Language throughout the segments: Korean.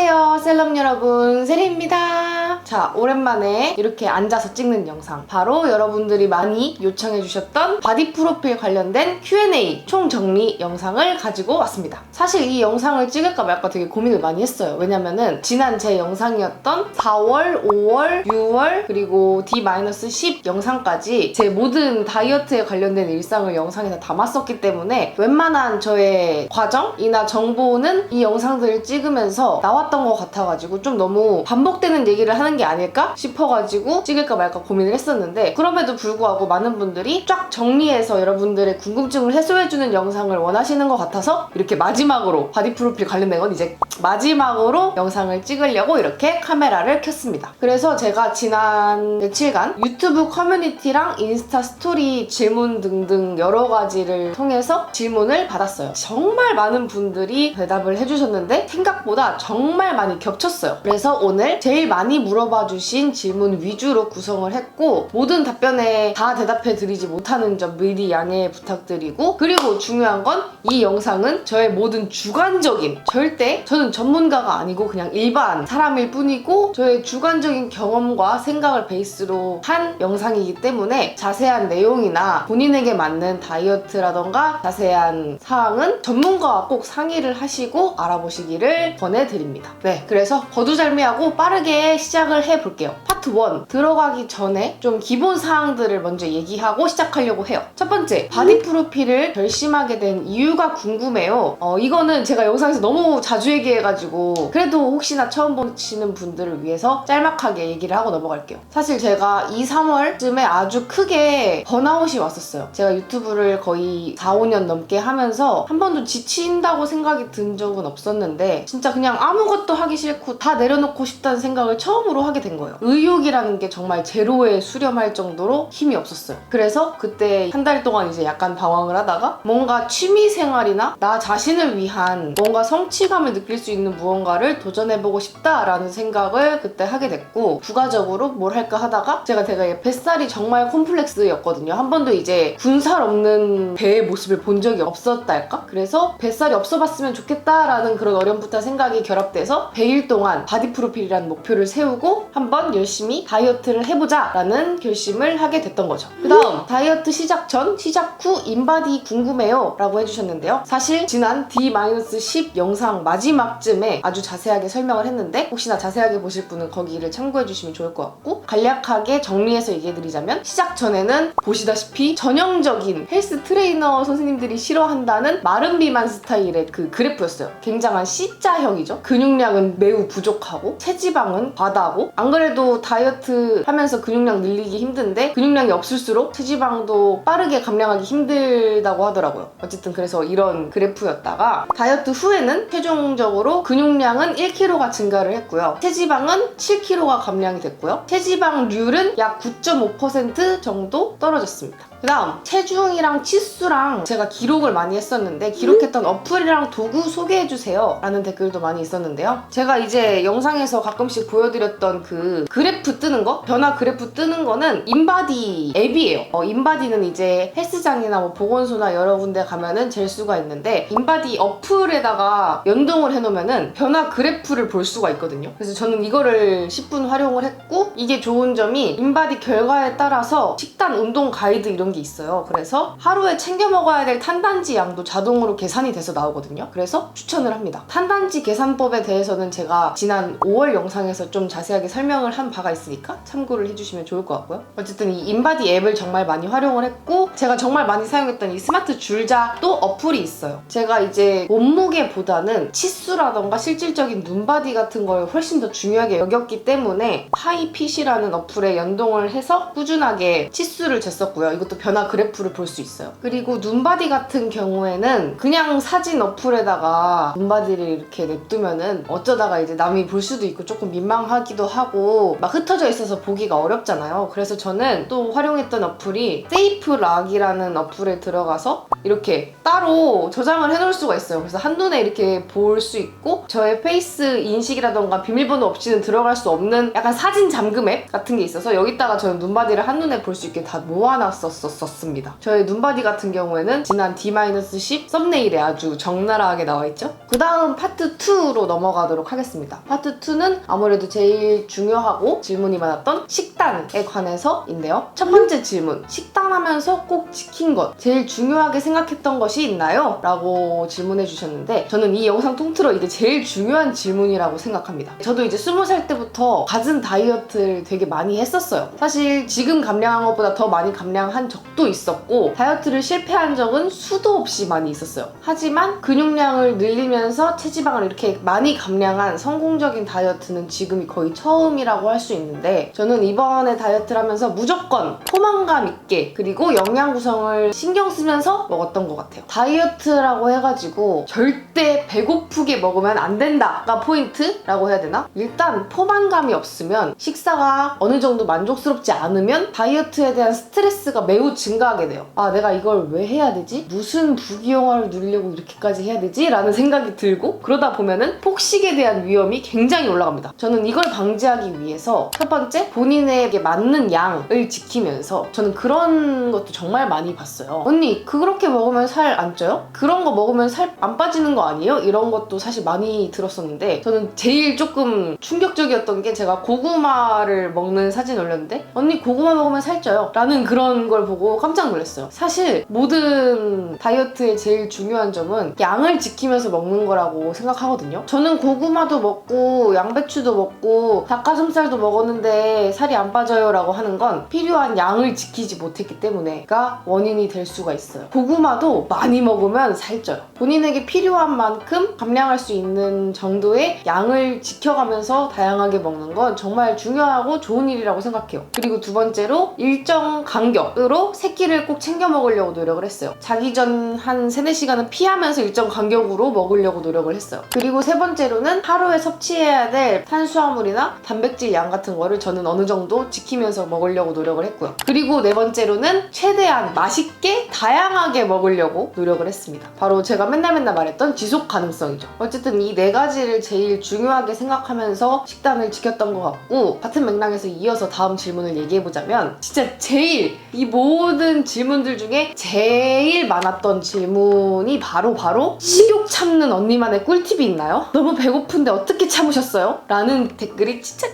안녕하세요 셀럽 여러분, 세리입니다. 자, 오랜만에 이렇게 앉아서 찍는 영상, 바로 여러분들이 많이 요청해주셨던 바디 프로필 관련된 Q&A 총정리 영상을 가지고 왔습니다. 사실 이 영상을 찍을까 말까 되게 고민을 많이 했어요. 왜냐면은 지난 제 영상이었던 4월, 5월, 6월 그리고 D-10 영상까지 제 모든 다이어트에 관련된 일상을 영상에서 담았었기 때문에 웬만한 저의 과정이나 정보는 이 영상들을 찍으면서 나왔던 것 같아가지고 좀 너무 반복되는 얘기를 하는 게 아닐까 싶어가지고 찍을까 말까 고민을 했었는데, 그럼에도 불구하고 많은 분들이 쫙 정리해서 여러분들의 궁금증을 해소해주는 영상을 원하시는 것 같아서 이렇게 마지막으로 바디 프로필 관련된 건 이제 마지막으로 영상을 찍으려고 이렇게 카메라를 켰습니다. 그래서 제가 지난 며칠간 유튜브 커뮤니티랑 인스타 스토리 질문 등등 여러 가지를 통해서 질문을 받았어요. 정말 많은 분들이 대답을 해주셨는데 생각보다 정말 많이 겹쳤어요. 그래서 오늘 제일 많이 물어봐 주신 질문 위주로 구성을 했고, 모든 답변에 다 대답해 드리지 못하는 점 미리 양해 부탁드리고, 그리고 중요한 건 이 영상은 저의 모든 주관적인, 절대 저는 전문가가 아니고 그냥 일반 사람일 뿐이고 저의 주관적인 경험과 생각을 베이스로 한 영상이기 때문에 자세한 내용이나 본인에게 맞는 다이어트라던가 자세한 사항은 전문가와 꼭 상의를 하시고 알아보시기를 권해드립니다. 네, 그래서 거두절미하고 빠르게 시작을 해볼게요. 파트 1 들어가기 전에 좀 기본 사항들을 먼저 얘기하고 시작하려고 해요. 첫 번째, 바디 프로필을 결심하게 된 이유가 궁금해요. 이거는 제가 영상에서 너무 자주 얘기해가지고 그래도 혹시나 처음 보시는 분들을 위해서 짤막하게 얘기를 하고 넘어갈게요. 사실 제가 2, 3월쯤에 아주 크게 번아웃이 왔었어요. 제가 유튜브를 거의 4, 5년 넘게 하면서 한 번도 지친다고 생각이 든 적은 없었는데 진짜 그냥 아무것도 하기 싫고 다 내려놓고 싶다는 생각을 처음으로 하게 된 거예요. 의욕이라는 게 정말 제로에 수렴할 정도로 힘이 없었어요. 그래서 그때 한 달 동안 이제 약간 방황을 하다가 뭔가 취미 생활이나 나 자신을 위한 뭔가 성취감을 느낄 수 있는 무언가를 도전해보고 싶다라는 생각을 그때 하게 됐고, 부가적으로 뭘 할까 하다가 제가 뱃살이 정말 콤플렉스였거든요. 한 번도 이제 군살 없는 배의 모습을 본 적이 없었달까? 그래서 뱃살이 없어봤으면 좋겠다라는 그런 어렴풋한 생각이 결합돼서 100일 동안 바디 프로필이라는 목표를 세우고 한번 열심히 다이어트를 해보자 라는 결심을 하게 됐던 거죠. 그 다음, 다이어트 시작 전, 시작 후 인바디 궁금해요 라고 해주셨는데요. 사실 지난 D-10 영상 마지막쯤에 아주 자세하게 설명을 했는데 혹시나 자세하게 보실 분은 거기를 참고해주시면 좋을 것 같고, 간략하게 정리해서 얘기해드리자면, 시작 전에는 보시다시피 전형적인 헬스 트레이너 선생님들이 싫어한다는 마른 비만 스타일의 그 그래프였어요. 굉장한 C자형이죠. 근육량은 매우 부족하고 체지방은 과다하고, 안 그래도 다이어트 하면서 근육량 늘리기 힘든데 근육량이 없을수록 체지방도 빠르게 감량하기 힘들다고 하더라고요. 어쨌든 그래서 이런 그래프였다가 다이어트 후에는 최종적으로 근육량은 1kg가 증가를 했고요. 체지방은 7kg가 감량이 됐고요. 체지방률은 약 9.5% 정도 떨어졌습니다. 그 다음, 체중이랑 치수랑 제가 기록을 많이 했었는데 기록했던 어플이랑 도구 소개해주세요 라는 댓글도 많이 있었는데요. 제가 이제 영상에서 가끔씩 보여드렸던 그 그래프 뜨는 거, 변화 그래프 뜨는 거는 인바디 앱이에요. 인바디는 이제 헬스장이나 뭐 보건소나 여러 군데 가면은 잴 수가 있는데, 인바디 어플에다가 연동을 해놓으면은 변화 그래프를 볼 수가 있거든요. 그래서 저는 이거를 10분 활용을 했고, 이게 좋은 점이 인바디 결과에 따라서 식단, 운동 가이드 이런 게 있어요. 그래서 하루에 챙겨 먹어야 될 탄단지 양도 자동으로 계산이 돼서 나오거든요. 그래서 추천을 합니다. 탄단지 계산법에 대해서는 제가 지난 5월 영상에서 좀 자세하게 설명을 한 바가 있으니까 참고를 해주시면 좋을 것 같고요. 어쨌든 이 인바디 앱을 정말 많이 활용을 했고, 제가 정말 많이 사용했던 이 스마트 줄자도 어플이 있어요. 제가 이제 몸무게보다는 치수라던가 실질적인 눈바디 같은 걸 훨씬 더 중요하게 여겼기 때문에 파이핏이라는 어플에 연동을 해서 꾸준하게 치수를 쟀었고요. 이것도 변화 그래프를 볼 수 있어요. 그리고 눈바디 같은 경우에는 그냥 사진 어플에다가 눈바디를 이렇게 냅두면은 어쩌다가 이제 남이 볼 수도 있고 조금 민망하기도 하고 막 흩어져 있어서 보기가 어렵잖아요. 그래서 저는 또 활용했던 어플이 세이프락이라는 어플에 들어가서 이렇게 따로 저장을 해놓을 수가 있어요. 그래서 한눈에 이렇게 볼 수 있고, 저의 페이스 인식이라던가 비밀번호 없이는 들어갈 수 없는 약간 사진 잠금 앱 같은 게 있어서 여기다가 저는 눈바디를 한눈에 볼 수 있게 다 모아놨었어요. 들었었습니다. 저의 눈바디 같은 경우에는 지난 D-10 썸네일에 아주 적나라하게 나와있죠. 그 다음 파트 2로 넘어가도록 하겠습니다. 파트 2는 아무래도 제일 중요하고 질문이 많았던 식단에 관해서인데요. 첫 번째 질문, 식단하면서 꼭 지킨 것, 제일 중요하게 생각했던 것이 있나요? 라고 질문해 주셨는데 저는 이 영상 통틀어 이게 제일 중요한 질문이라고 생각합니다. 저도 이제 20살 때부터 갖은 다이어트를 되게 많이 했었어요. 사실 지금 감량한 것보다 더 많이 감량한 적도 있었고 다이어트를 실패한 적은 수도 없이 많이 있었어요. 하지만 근육량을 늘리면서 체지방을 이렇게 많이 감량한 성공적인 다이어트는 지금이 거의 처음이라고 할 수 있는데 저는 이번에 다이어트를 하면서 무조건 포만감 있게 그리고 영양 구성을 신경 쓰면서 먹었던 것 같아요. 다이어트라고 해가지고 절대 배고프게 먹으면 안 된다가 포인트라고 해야 되나? 일단 포만감이 없으면 식사가 어느 정도 만족스럽지 않으면 다이어트에 대한 스트레스가 매우 증가하게 돼요. 아, 내가 이걸 왜 해야 되지? 무슨 부귀영화를 누리려고 이렇게까지 해야 되지? 라는 생각이 들고 그러다 보면은 폭식에 대한 위험이 굉장히 올라갑니다. 저는 이걸 방지하기 위해서 첫 번째, 본인에게 맞는 양을 지키면서 저는 그런 것도 정말 많이 봤어요. 언니, 그렇게 먹으면 살 안 쪄요? 그런 거 먹으면 살 안 빠지는 거 아니에요? 이런 것도 사실 많이 들었었는데 저는 제일 조금 충격적이었던 게 제가 고구마를 먹는 사진 올렸는데 언니 고구마 먹으면 살쪄요 라는 그런 걸 보고 깜짝 놀랐어요. 사실 모든 다이어트의 제일 중요한 점은 양을 지키면서 먹는 거라고 생각하거든요. 저는 고구마도 먹고 양배추도 먹고 닭가슴살도 먹었는데 살이 안 빠져요 라고 하는 건 필요한 양을 지키지 못했기 때문에가 원인이 될 수가 있어요. 고구마도 많이 먹으면 살쪄요. 본인에게 필요한 만큼 감량할 수 있는 정도의 양을 지켜가면서 다양하게 먹는 건 정말 중요하고 좋은 일이라고 생각해요. 그리고 두 번째로 일정 간격으로 세 끼를 꼭 챙겨 먹으려고 노력을 했어요. 자기 전 한 3-4시간은 피하면서 일정 간격으로 먹으려고 노력을 했어요. 그리고 세 번째로는 하루에 섭취해야 될 탄수화물이나 단백질 양 같은 거를 저는 어느 정도 지키면서 먹으려고 노력을 했고요. 그리고 네 번째로는 최대한 맛있게 다양하게 먹으려고 노력을 했습니다. 바로 제가 맨날 말했던 지속 가능성이죠. 어쨌든 이 네 가지를 제일 중요하게 생각하면서 식단을 지켰던 것 같고 같은 맥락에서 이어서 다음 질문을 얘기해보자면 진짜 제일 이 모든 질문들 중에 제일 많았던 질문이 바로 식욕 참는 언니만의 꿀팁이 있나요? 너무 배고픈데 어떻게 참으셨어요? 라는 댓글이 진짜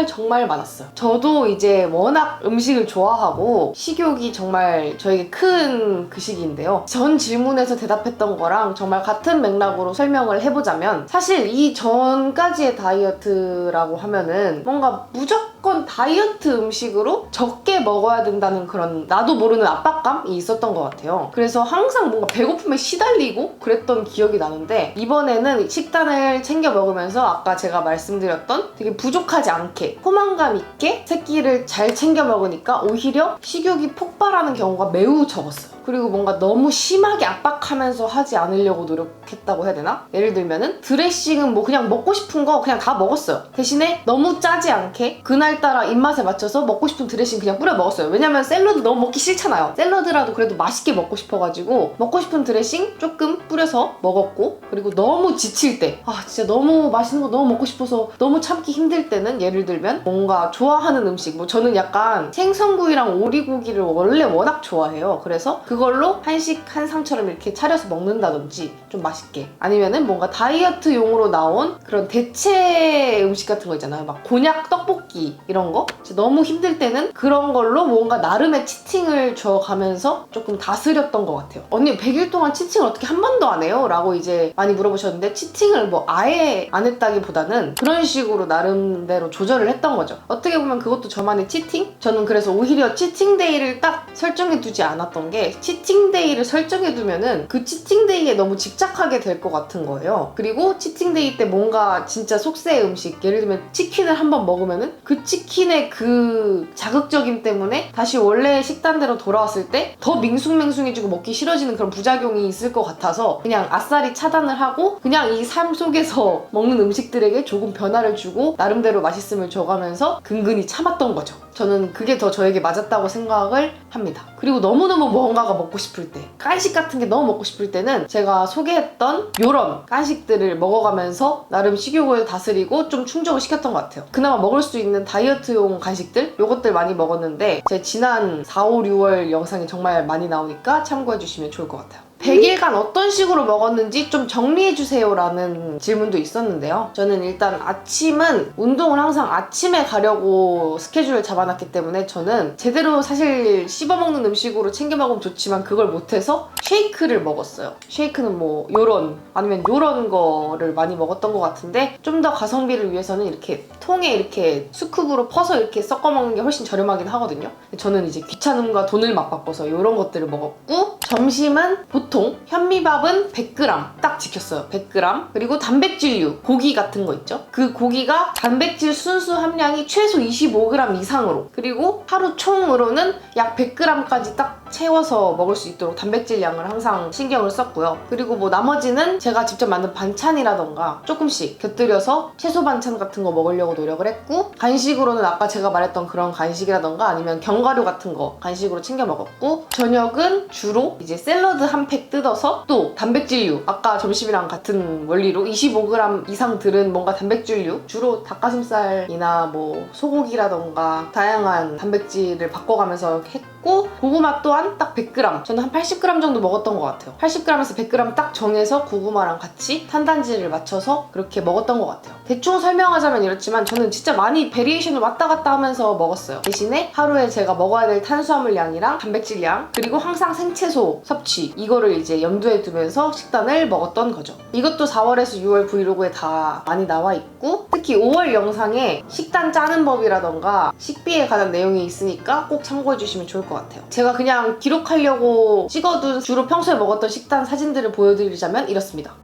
정말 많았어요. 저도 이제 워낙 음식을 좋아하고 식욕이 정말 저에게 큰 그 시기인데요. 전 질문에서 대답했던 거랑 정말 같은 맥락으로 설명을 해보자면 사실 이 전까지의 다이어트라고 하면은 뭔가 무조건 다이어트 음식으로 적게 먹어야 된다는 그런 나도 모르는 압박감이 있었던 것 같아요. 그래서 항상 뭔가 배고픔에 시달리고 그랬던 기억이 나는데 이번에는 식단을 챙겨 먹으면서 아까 제가 말씀드렸던 되게 부족하지 않게 포만감 있게 세 끼를 잘 챙겨 먹으니까 오히려 식욕이 폭발하는 경우가 매우 적었어요. 그리고 뭔가 너무 심하게 압박하면서 하지 않으려고 노력했다고 해야 되나? 예를 들면은 드레싱은 뭐 그냥 먹고 싶은 거 그냥 다 먹었어요. 대신에 너무 짜지 않게 그날따라 입맛에 맞춰서 먹고 싶은 드레싱 그냥 뿌려 먹었어요. 왜냐면 샐러드 너무 먹기 싫잖아요. 샐러드라도 그래도 맛있게 먹고 싶어가지고 먹고 싶은 드레싱 조금 뿌려서 먹었고 그리고 너무 지칠 때 진짜 너무 맛있는 거 너무 먹고 싶어서 너무 참기 힘들 때는 예를 들면 뭔가 좋아하는 음식 뭐 저는 약간 생선구이랑 오리고기를 원래 워낙 좋아해요. 그래서 그걸로 한식 한상처럼 이렇게 차려서 먹는다든지 좀 맛있게 아니면은 뭔가 다이어트용으로 나온 그런 대체 음식 같은 거 있잖아요. 막 곤약 떡볶이 이런 거 너무 힘들 때는 그런 걸로 뭔가 나름의 치팅을 줘가면서 조금 다스렸던 것 같아요. 언니 100일 동안 치팅을 어떻게 한 번도 안 해요? 라고 이제 많이 물어보셨는데 치팅을 뭐 아예 안 했다기보다는 그런 식으로 나름대로 조절을 했던 거죠. 어떻게 보면 그것도 저만의 치팅? 저는 그래서 오히려 치팅데이를 딱 설정해 두지 않았던 게 치팅데이를 설정해두면은 그 치팅데이에 너무 집착하게 될 것 같은 거예요. 그리고 치팅데이 때 뭔가 진짜 속세의 음식 예를 들면 치킨을 한번 먹으면은 그 치킨의 그 자극적임 때문에 다시 원래 식단대로 돌아왔을 때 더 밍숭맹숭해지고 먹기 싫어지는 그런 부작용이 있을 것 같아서 그냥 아싸리 차단을 하고 그냥 이 삶 속에서 먹는 음식들에게 조금 변화를 주고 나름대로 맛있음을 줘가면서 근근히 참았던 거죠. 저는 그게 더 저에게 맞았다고 생각을 합니다. 그리고 너무너무 뭔가가 먹고 싶을 때, 간식 같은 게 너무 먹고 싶을 때는 제가 소개했던 요런 간식들을 먹어가면서 나름 식욕을 다스리고 좀 충족을 시켰던 것 같아요. 그나마 먹을 수 있는 다이어트용 간식들? 요것들 많이 먹었는데 제 지난 4, 5, 6월 영상이 정말 많이 나오니까 참고해주시면 좋을 것 같아요. 100일간 어떤 식으로 먹었는지 좀 정리해주세요 라는 질문도 있었는데요. 저는 일단 아침은 운동을 항상 아침에 가려고 스케줄을 잡아놨기 때문에 저는 제대로 사실 씹어먹는 음식으로 챙겨 먹으면 좋지만 그걸 못해서 쉐이크를 먹었어요. 쉐이크는 뭐 요런 아니면 요런 거를 많이 먹었던 것 같은데 좀 더 가성비를 위해서는 이렇게 통에 이렇게 스쿱으로 퍼서 이렇게 섞어 먹는 게 훨씬 저렴하긴 하거든요. 저는 이제 귀찮음과 돈을 맞바꿔서 요런 것들을 먹었고 점심은 보통 현미밥은 100g 딱 지켰어요. 100g. 그리고 단백질류, 고기 같은 거 있죠? 그 고기가 단백질 순수 함량이 최소 25g 이상으로 그리고 하루 총으로는 약 100g까지 딱 채워서 먹을 수 있도록 단백질 양을 항상 신경을 썼고요. 그리고 뭐 나머지는 제가 직접 만든 반찬이라던가 조금씩 곁들여서 채소 반찬 같은 거 먹으려고 노력을 했고 간식으로는 아까 제가 말했던 그런 간식이라던가 아니면 견과류 같은 거 간식으로 챙겨 먹었고 저녁은 주로 이제 샐러드 한 팩 뜯어서 또 단백질류 아까 점심이랑 같은 원리로 25g 이상 들은 뭔가 단백질류 주로 닭가슴살이나 뭐 소고기라던가 다양한 단백질을 바꿔가면서 했고 고구마 또한 딱 100g 저는 한 80g 정도 먹었던 것 같아요. 80g에서 100g 딱 정해서 고구마랑 같이 탄단지를 맞춰서 그렇게 먹었던 것 같아요. 대충 설명하자면 이렇지만 저는 진짜 많이 베리에이션을 왔다 갔다 하면서 먹었어요. 대신에 하루에 제가 먹어야 될 탄수화물 양이랑 단백질 양 그리고 항상 생채소 섭취 이거를 이제 염두에 두면서 식단을 먹었던 거죠. 이것도 4월에서 6월 브이로그에 다 많이 나와 있고 특히 5월 영상에 식단 짜는 법이라던가 식비에 관한 내용이 있으니까 꼭 참고해 주시면 좋을 것 같아요. 제가 그냥 기록하려고 찍어둔 주로 평소에 먹었던 식단 사진들을 보여드리자면 이렇습니다.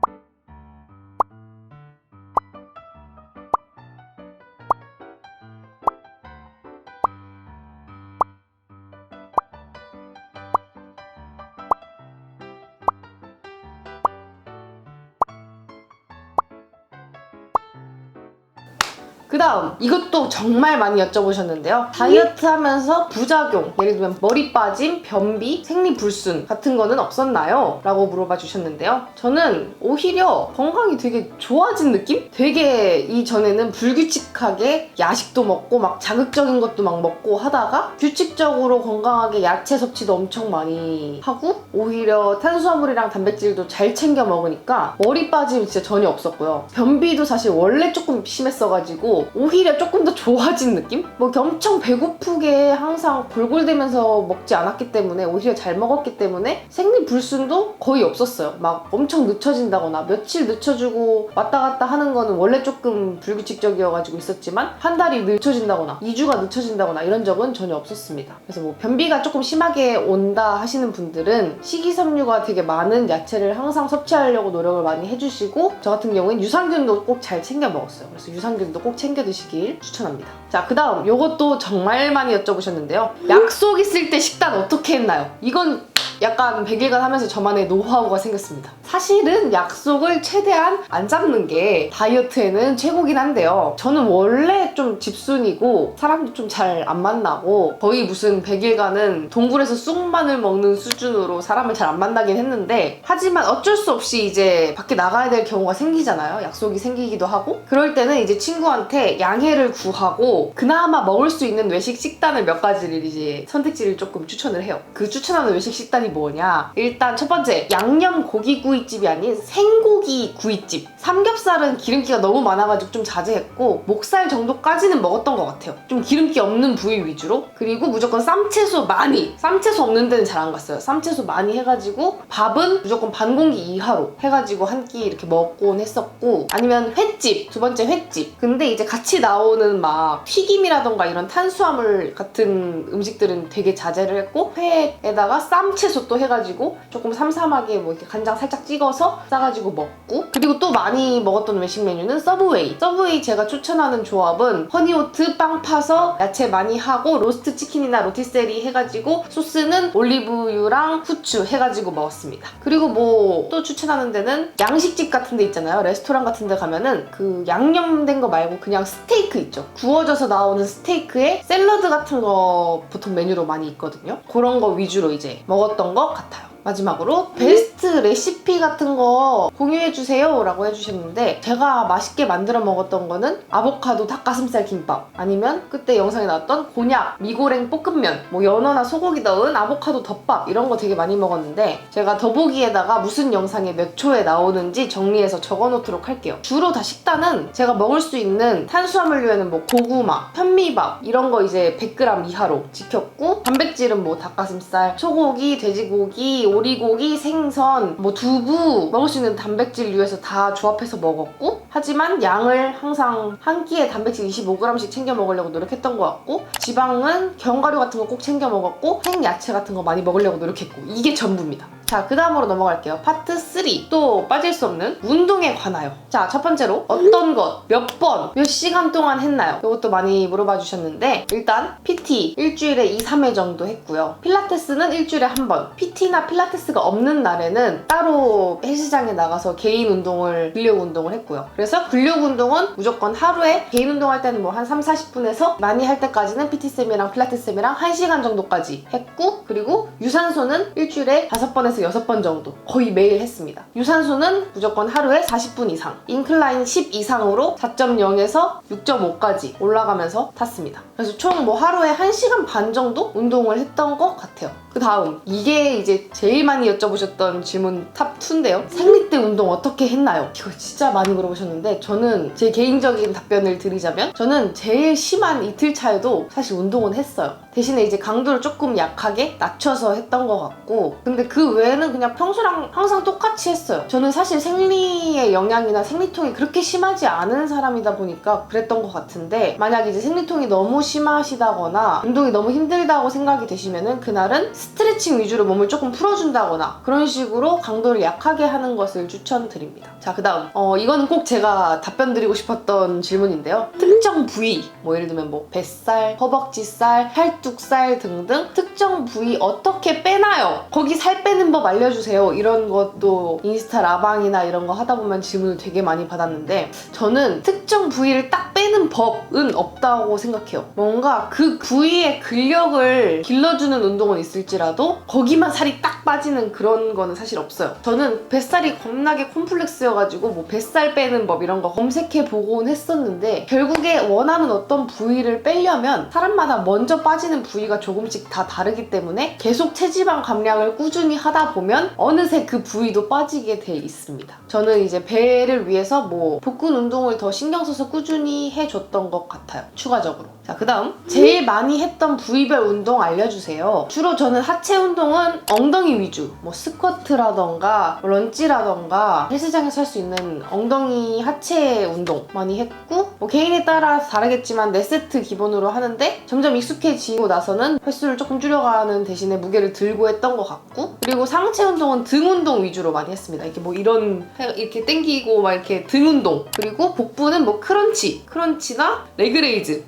그 다음 이것도 정말 많이 여쭤보셨는데요. 다이어트 하면서 부작용 예를 들면 머리 빠짐, 변비, 생리불순 같은 거는 없었나요? 라고 물어봐 주셨는데요. 저는 오히려 건강이 되게 좋아진 느낌? 되게 이전에는 불규칙하게 야식도 먹고 막 자극적인 것도 막 먹고 하다가 규칙적으로 건강하게 야채 섭취도 엄청 많이 하고 오히려 탄수화물이랑 단백질도 잘 챙겨 먹으니까 머리 빠짐이 진짜 전혀 없었고요. 변비도 사실 원래 조금 심했어가지고 오히려 조금 더 좋아진 느낌? 뭐 엄청 배고프게 항상 골골대면서 먹지 않았기 때문에 오히려 잘 먹었기 때문에 생리불순도 거의 없었어요. 막 엄청 늦춰진다거나 며칠 늦춰주고 왔다 갔다 하는 거는 원래 조금 불규칙적이어가지고 있었지만 한 달이 늦춰진다거나 2주가 늦춰진다거나 이런 적은 전혀 없었습니다. 그래서 뭐 변비가 조금 심하게 온다 하시는 분들은 식이섬유가 되게 많은 야채를 항상 섭취하려고 노력을 많이 해주시고 저 같은 경우는 유산균도 꼭 잘 챙겨 먹었어요. 그래서 유산균도 꼭 챙겨 드시길 추천합니다. 자, 그 다음 요것도 정말 많이 여쭤보셨는데요. 약속 있을 때 식단 어떻게 했나요? 이건 약간 100일간 하면서 저만의 노하우가 생겼습니다. 사실은 약속을 최대한 안 잡는 게 다이어트에는 최고긴 한데요. 저는 원래 좀 집순이고 사람도 좀 잘 안 만나고 거의 무슨 100일간은 동굴에서 쑥마늘 먹는 수준으로 사람을 잘 안 만나긴 했는데 하지만 어쩔 수 없이 이제 밖에 나가야 될 경우가 생기잖아요. 약속이 생기기도 하고 그럴 때는 이제 친구한테 양해를 구하고 그나마 먹을 수 있는 외식 식단을 몇 가지를 이제 선택지를 조금 추천을 해요. 그 추천하는 외식 식단이 뭐냐? 일단 첫 번째 양념 고기구이집이 아닌 생고기 구이집. 삼겹살은 기름기가 너무 많아가지고 좀 자제했고 목살 정도까지는 먹었던 것 같아요. 좀 기름기 없는 부위 위주로. 그리고 무조건 쌈채소 많이. 쌈채소 없는 데는 잘 안 갔어요. 쌈채소 많이 해가지고 밥은 무조건 반 공기 이하로 해가지고 한 끼 이렇게 먹곤 했었고 아니면 횟집. 두 번째 횟집. 근데 이제 같이 나오는 막 튀김이라던가 이런 탄수화물 같은 음식들은 되게 자제를 했고 회에다가 쌈채소 음료수 해가지고 조금 삼삼하게 뭐 이렇게 간장 살짝 찍어서 싸가지고 먹고, 그리고 또 많이 먹었던 외식 메뉴는 서브웨이. 제가 추천하는 조합은 허니오트 빵 파서 야채 많이 하고 로스트 치킨이나 로티세리 해가지고 소스는 올리브유랑 후추 해가지고 먹었습니다. 그리고 뭐 또 추천하는 데는 양식집 같은 데 있잖아요. 레스토랑 같은 데 가면은 그 양념된 거 말고 그냥 스테이크 있죠. 구워져서 나오는 스테이크에 샐러드 같은 거 보통 메뉴로 많이 있거든요. 그런 거 위주로 이제 먹었던 것 같아요. 마지막으로 베스트 레시피 같은 거 공유해주세요 라고 해주셨는데, 제가 맛있게 만들어 먹었던 거는 아보카도 닭가슴살 김밥, 아니면 그때 영상에 나왔던 곤약 미고랭 볶음면, 뭐 연어나 소고기 넣은 아보카도 덮밥, 이런 거 되게 많이 먹었는데 제가 더보기에다가 무슨 영상에 몇 초에 나오는지 정리해서 적어놓도록 할게요. 주로 다 식단은 제가 먹을 수 있는 탄수화물류에는 뭐 고구마, 현미밥 이런 거 이제 100g 이하로 지켰고, 단백질은 뭐 닭가슴살, 소고기, 돼지고기, 오리고기, 생선, 뭐 두부, 먹을 수 있는 단백질류에서 다 조합해서 먹었고, 하지만 양을 항상 한 끼에 단백질 25g씩 챙겨 먹으려고 노력했던 것 같고, 지방은 견과류 같은 거 꼭 챙겨 먹었고, 생야채 같은 거 많이 먹으려고 노력했고, 이게 전부입니다. 자, 그 다음으로 넘어갈게요. 파트 3. 또 빠질 수 없는 운동에 관하여. 자, 첫 번째로 어떤 것, 몇 번, 몇 시간 동안 했나요? 이것도 많이 물어봐 주셨는데, 일단 PT 일주일에 2, 3회 정도 했고요. 필라테스는 일주일에 한 번. PT나 필라테스가 없는 날에는 따로 헬스장에 나가서 개인 운동을, 근력 운동을 했고요. 그래서 근력 운동은 무조건 하루에, 개인 운동할 때는 뭐 한 3, 40분에서 많이 할 때까지는 PT쌤이랑 필라테스쌤이랑 1시간 정도까지 했고, 그리고 유산소는 일주일에 5번에서 6번 정도 거의 매일 했습니다. 유산소는 무조건 하루에 40분 이상, 인클라인 10 이상으로 4.0에서 6.5까지 올라가면서 탔습니다. 그래서 총 뭐 하루에 1시간 반 정도 운동을 했던 것 같아요. 그 다음, 이게 이제 제일 많이 여쭤보셨던 질문 탑 2인데요. 생리 때 운동 어떻게 했나요? 이거 진짜 많이 물어보셨는데, 저는 제 개인적인 답변을 드리자면, 저는 제일 심한 이틀 차에도 사실 운동은 했어요. 대신에 이제 강도를 조금 약하게 낮춰서 했던 것 같고, 근데 그 외에는 그냥 평소랑 항상 똑같이 했어요. 저는 사실 생리의 영향이나 생리통이 그렇게 심하지 않은 사람이다 보니까 그랬던 것 같은데, 만약 이제 생리통이 너무 심하시다거나 운동이 너무 힘들다고 생각이 되시면은 그날은 스트레칭 위주로 몸을 조금 풀어준다거나 그런 식으로 강도를 약하게 하는 것을 추천드립니다. 자, 그 다음 이거는 꼭 제가 답변 드리고 싶었던 질문인데요. 특정 부위, 뭐 예를 들면 뭐 뱃살, 허벅지살, 팔뚝살 등등 특정 부위 어떻게 빼나요? 거기 살 빼는 법 알려주세요. 이런 것도 인스타 라방이나 이런 거 하다 보면 질문을 되게 많이 받았는데, 저는 특정 부위를 딱 빼는 법은 없다고 생각해요. 뭔가 그 부위의 근력을 길러주는 운동은 있을지라도 거기만 살이 딱 빠지는 그런 거는 사실 없어요. 저는 뱃살이 겁나게 콤플렉스여가지고 뭐 뱃살 빼는 법 이런 거 검색해보곤 했었는데, 결국에 원하는 어떤 부위를 빼려면 사람마다 먼저 빠지는 부위가 조금씩 다 다르기 때문에 계속 체지방 감량을 꾸준히 하다 보면 어느새 그 부위도 빠지게 돼 있습니다. 저는 이제 배를 위해서 뭐 복근 운동을 더 신경 써서 꾸준히 해줬던 것 같아요, 추가적으로. 자, 그 다음 제일 많이 했던 부위별 운동 알려주세요. 주로 저는 하체 운동은 엉덩이 위주, 뭐 스쿼트라던가 런지라던가 헬스장에서 할 수 있는 엉덩이 하체 운동 많이 했고, 뭐 개인에 따라 다르겠지만 4세트 기본으로 하는데, 점점 익숙해지고 나서는 횟수를 조금 줄여가는 대신에 무게를 들고 했던 것 같고, 그리고 상체 운동은 등 운동 위주로 많이 했습니다. 이렇게 뭐 이렇게 당기고 막 이렇게 등 운동, 그리고 복부는 뭐 크런치나 레그레이즈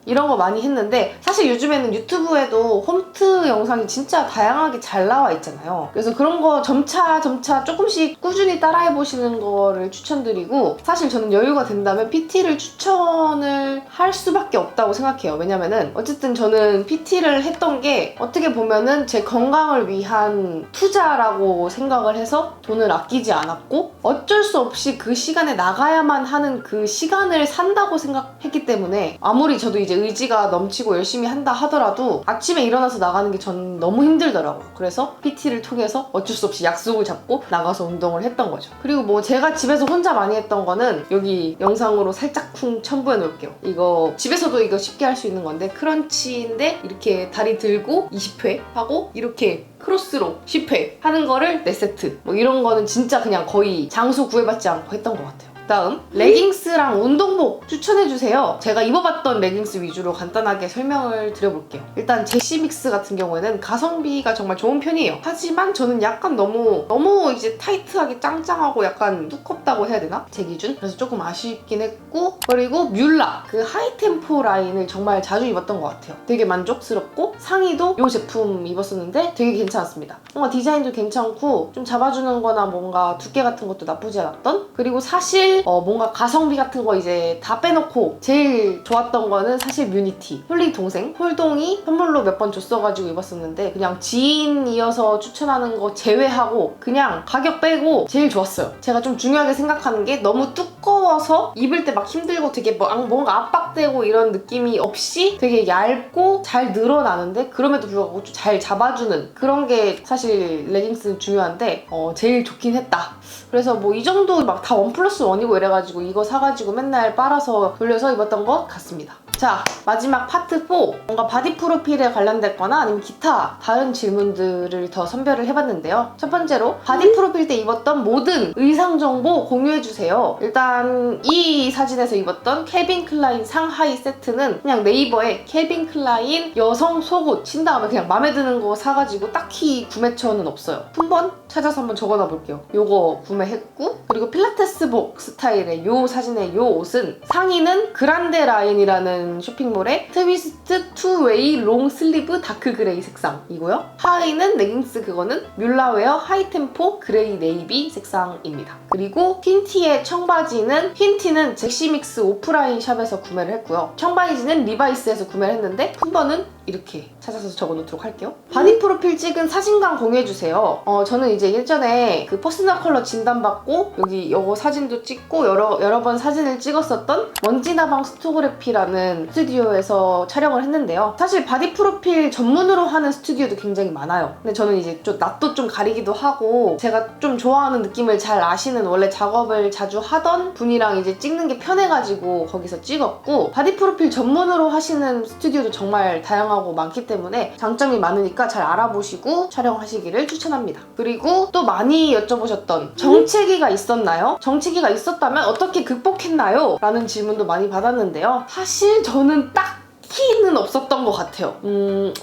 이런 거 많이 했는데, 사실 요즘에는 유튜브에도 홈트 영상이 진짜 다양하게 잘 나와 있잖아요. 그래서 그런 거 점차 조금씩 꾸준히 따라해보시는 거를 추천드리고, 사실 저는 여유가 된다면 PT를 추천을 할 수밖에 없다고 생각해요. 왜냐면은 어쨌든 저는 PT를 했던 게 어떻게 보면은 제 건강을 위한 투자라고 생각을 해서 돈을 아끼지 않았고, 어쩔 수 없이 그 시간에 나가야만 하는 그 시간을 산다고 생각했기 때문에, 아무리 저도 이제 의지가 넘치고 열심히 한다 하더라도 아침에 일어나서 나가는 게 저는 너무 힘들더라고요. 그래서 PT를 통해서 어쩔 수 없이 약속을 잡고 나가서 운동을 했던 거죠. 그리고 뭐 제가 집에서 혼자 많이 했던 거는 여기 영상으로 살짝쿵 첨부해 놓을게요. 이거 집에서도 이거 쉽게 할 수 있는 건데, 크런치인데 이렇게 다리 들고 20회 하고 이렇게 크로스로 10회 하는 거를 4세트, 뭐 이런 거는 진짜 그냥 거의 장소 구애받지 않고 했던 것 같아요. 다음 레깅스랑 운동복 추천해주세요. 제가 입어봤던 레깅스 위주로 간단하게 설명을 드려볼게요. 일단 제시믹스 같은 경우에는 가성비가 정말 좋은 편이에요. 하지만 저는 약간 너무 이제 타이트하게 짱짱하고 약간 두껍다고 해야 되나? 제 기준? 그래서 조금 아쉽긴 했고, 그리고 뮬라 그 하이템포 라인을 정말 자주 입었던 것 같아요. 되게 만족스럽고 상의도 이 제품 입었었는데 되게 괜찮았습니다. 뭔가 디자인도 괜찮고 좀 잡아주는 거나 뭔가 두께 같은 것도 나쁘지 않았던, 그리고 사실 뭔가 가성비 같은 거 이제 다 빼놓고 제일 좋았던 거는 사실 뮤니티. 홀리 동생 홀동이 선물로 몇 번 줬어가지고 입었었는데 그냥 지인이어서 추천하는 거 제외하고 그냥 가격 빼고 제일 좋았어요. 제가 좀 중요하게 생각하는 게 너무 두꺼워서 입을 때 막 힘들고 되게 뭔가 압박되고 이런 느낌이 없이 되게 얇고 잘 늘어나는데 그럼에도 불구하고 좀 잘 잡아주는 그런 게 사실 레깅스는 중요한데 제일 좋긴 했다. 그래서 뭐 이 정도 막 다 1+1이고 이래가지고 이거 사가지고 맨날 빨아서 돌려서 입었던 것 같습니다. 자, 마지막 파트 4. 뭔가 바디 프로필에 관련됐거나 아니면 기타 다른 질문들을 더 선별을 해봤는데요. 첫 번째로 바디 프로필 때 입었던 모든 의상 정보 공유해주세요. 일단 이 사진에서 입었던 캘빈 클라인 상하이 세트는 그냥 네이버에 캘빈 클라인 여성 속옷 친 다음에 그냥 마음에 드는 거 사가지고 딱히 구매처는 없어요. 한번 찾아서 한번 적어놔 볼게요. 요거 구매했고, 그리고 필라테스복 스타일의 요 사진의 요 옷은 상의는 그란데 라인이라는 쇼핑몰의 트위스트 투웨이 롱 슬리브 다크 그레이 색상이고요. 하의는 레깅스 그거는 뮬라웨어 하이템포 그레이 네이비 색상입니다. 그리고 흰티의 청바지는 흰티는 잭시믹스 오프라인 샵에서 구매를 했고요. 청바지는 리바이스에서 구매를 했는데 품번은 이렇게 찾아서 적어놓도록 할게요. 바디 프로필 찍은 사진관 공유해주세요. 저는 이제 예전에 그 퍼스널 컬러 진단받고 여기 요거 사진도 찍고 여러 번 사진을 찍었었던 먼지나방 스토그래피라는 스튜디오에서 촬영을 했는데요. 사실 바디 프로필 전문으로 하는 스튜디오도 굉장히 많아요. 근데 저는 이제 좀 낯도 좀 가리기도 하고 제가 좀 좋아하는 느낌을 잘 아시는 원래 작업을 자주 하던 분이랑 이제 찍는 게 편해가지고 거기서 찍었고, 바디 프로필 전문으로 하시는 스튜디오도 정말 다양하고 많기 때문에 장점이 많으니까 잘 알아보시고 촬영하시기를 추천합니다. 그리고 또 많이 여쭤보셨던 정체기가 있었나요? 정체기가 있었다면 어떻게 극복했나요? 라는 질문도 많이 받았는데요. 사실 저는 딱히는 없었던 것 같아요.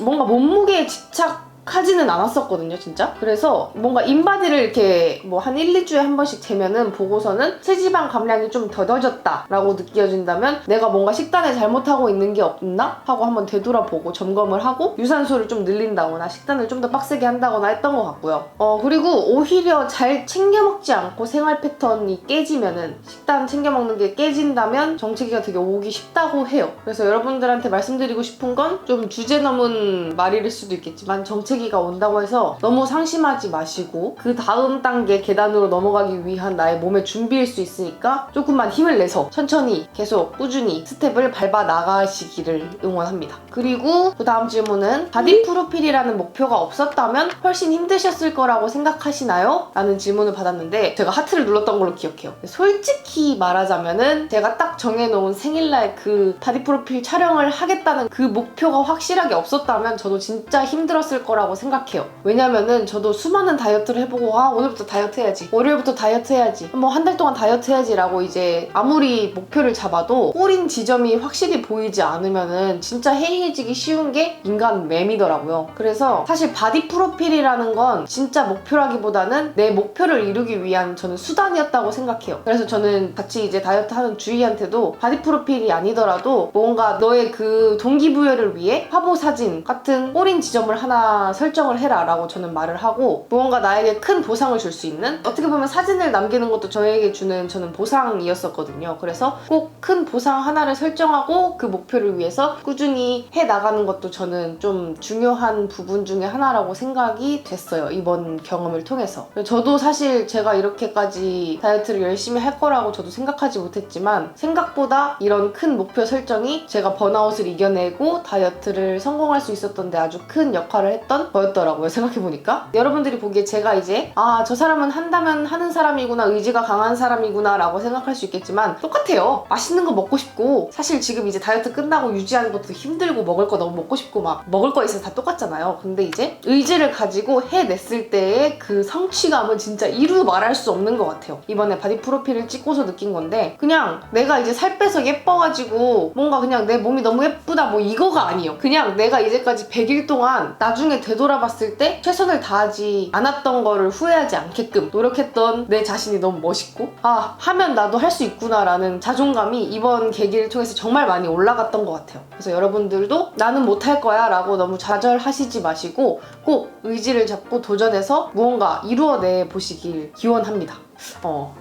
뭔가 몸무게에 집착하지는 않았었거든요, 진짜. 그래서 뭔가 인바디를 이렇게 뭐 한 1, 2주에 한 번씩 재면은 보고서는 체지방 감량이 좀 더뎌졌다 라고 느껴진다면 내가 뭔가 식단에 잘못하고 있는 게 없나? 하고 한번 되돌아보고 점검을 하고 유산소를 좀 늘린다거나 식단을 좀 더 빡세게 한다거나 했던 것 같고요. 그리고 오히려 잘 챙겨 먹지 않고 생활 패턴이 깨지면은, 식단 챙겨 먹는 게 깨진다면 정체기가 되게 오기 쉽다고 해요. 그래서 여러분들한테 말씀드리고 싶은 건 좀 주제 넘은 말일 수도 있겠지만 정체기가 온다고 해서 너무 상심하지 마시고 그 다음 단계 계단으로 넘어가기 위한 나의 몸의 준비일 수 있으니까 조금만 힘을 내서 천천히 계속 꾸준히 스텝을 밟아 나가시기를 응원합니다. 그리고 그 다음 질문은 바디 프로필이라는 목표가 없었다면 훨씬 힘드셨을 거라고 생각하시나요? 라는 질문을 받았는데 제가 하트를 눌렀던 걸로 기억해요. 솔직히 말하자면은 제가 딱 정해놓은 생일날 그 바디 프로필 촬영을 하겠다는 그 목표가 확실하게 없었다면 저도 진짜 힘들었을 거라고 생각해요. 왜냐면은 저도 수많은 다이어트를 해보고 오늘부터 다이어트 해야지, 월요일부터 다이어트 해야지, 뭐 한 달 동안 다이어트 해야지 라고 이제 아무리 목표를 잡아도 꼬린 지점이 확실히 보이지 않으면은 진짜 해이해지기 쉬운 게 인간 맴이더라고요. 그래서 사실 바디 프로필이라는 건 진짜 목표라기보다는 내 목표를 이루기 위한 저는 수단이었다고 생각해요. 그래서 저는 같이 이제 다이어트 하는 주희한테도 바디 프로필이 아니더라도 뭔가 너의 그 동기부여를 위해 화보 사진 같은 꼬린 지점을 하나 설정을 해라 라고 저는 말을 하고, 무언가 나에게 큰 보상을 줄 수 있는, 어떻게 보면 사진을 남기는 것도 저에게 주는 저는 보상이었었거든요. 그래서 꼭 큰 보상 하나를 설정하고 그 목표를 위해서 꾸준히 해 나가는 것도 저는 좀 중요한 부분 중에 하나라고 생각이 됐어요, 이번 경험을 통해서. 저도 사실 제가 이렇게까지 다이어트를 열심히 할 거라고 저도 생각하지 못했지만 생각보다 이런 큰 목표 설정이 제가 번아웃을 이겨내고 다이어트를 성공할 수 있었던 데 아주 큰 역할을 했던 했던 거였더라고요. 생각해보니까 여러분들이 보기에 제가 이제 저 사람은 한다면 하는 사람이구나, 의지가 강한 사람이구나 라고 생각할 수 있겠지만 똑같아요. 맛있는 거 먹고 싶고, 사실 지금 이제 다이어트 끝나고 유지하는 것도 힘들고 먹을 거 너무 먹고 싶고 막 먹을 거 있어서 다 똑같잖아요. 근데 이제 의지를 가지고 해냈을 때의 그 성취감은 진짜 이루 말할 수 없는 것 같아요. 이번에 바디 프로필을 찍고서 느낀 건데, 그냥 내가 이제 살 빼서 예뻐가지고 뭔가 그냥 내 몸이 너무 예쁘다 뭐 이거가 아니에요. 그냥 내가 이제까지 100일 동안 나중에 되돌아봤을 때 최선을 다하지 않았던 거를 후회하지 않게끔 노력했던 내 자신이 너무 멋있고, 하면 나도 할 수 있구나 라는 자존감이 이번 계기를 통해서 정말 많이 올라갔던 것 같아요. 그래서 여러분들도 나는 못할 거야 라고 너무 좌절하시지 마시고 꼭 의지를 잡고 도전해서 무언가 이루어내 보시길 기원합니다.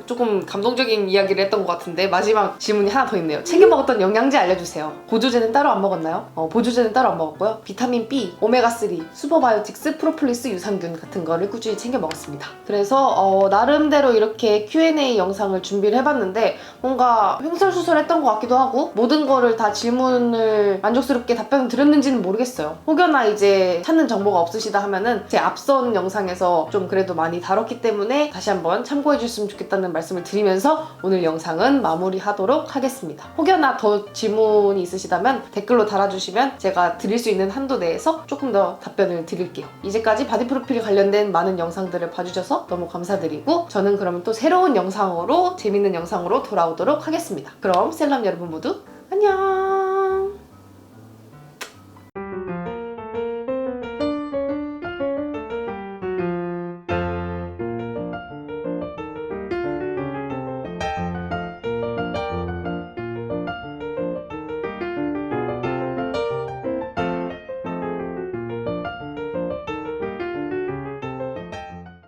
조금 감동적인 이야기를 했던 것 같은데 마지막 질문이 하나 더 있네요. 챙겨 먹었던 영양제 알려주세요. 보조제는 따로 안 먹었나요? 보조제는 따로 안 먹었고요. 비타민 B, 오메가3, 슈퍼바이오틱스, 프로폴리스, 유산균 같은 거를 꾸준히 챙겨 먹었습니다. 그래서 나름대로 이렇게 Q&A 영상을 준비를 해봤는데 뭔가 횡설수설했던 것 같기도 하고, 모든 거를 다 질문을 만족스럽게 답변을 드렸는지는 모르겠어요. 혹여나 이제 찾는 정보가 없으시다 하면은 제 앞선 영상에서 좀 그래도 많이 다뤘기 때문에 다시 한번 참고해 주셨으면 좋겠다는 말씀을 드리면서 오늘 영상은 마무리하도록 하겠습니다. 혹여나 더 질문이 있으시다면 댓글로 달아주시면 제가 드릴 수 있는 한도 내에서 조금 더 답변을 드릴게요. 이제까지 바디 프로필 관련된 많은 영상들을 봐주셔서 너무 감사드리고, 저는 그러면 또 새로운 영상으로, 재밌는 영상으로 돌아오도록 하겠습니다. 그럼 셀럽 여러분 모두 안녕!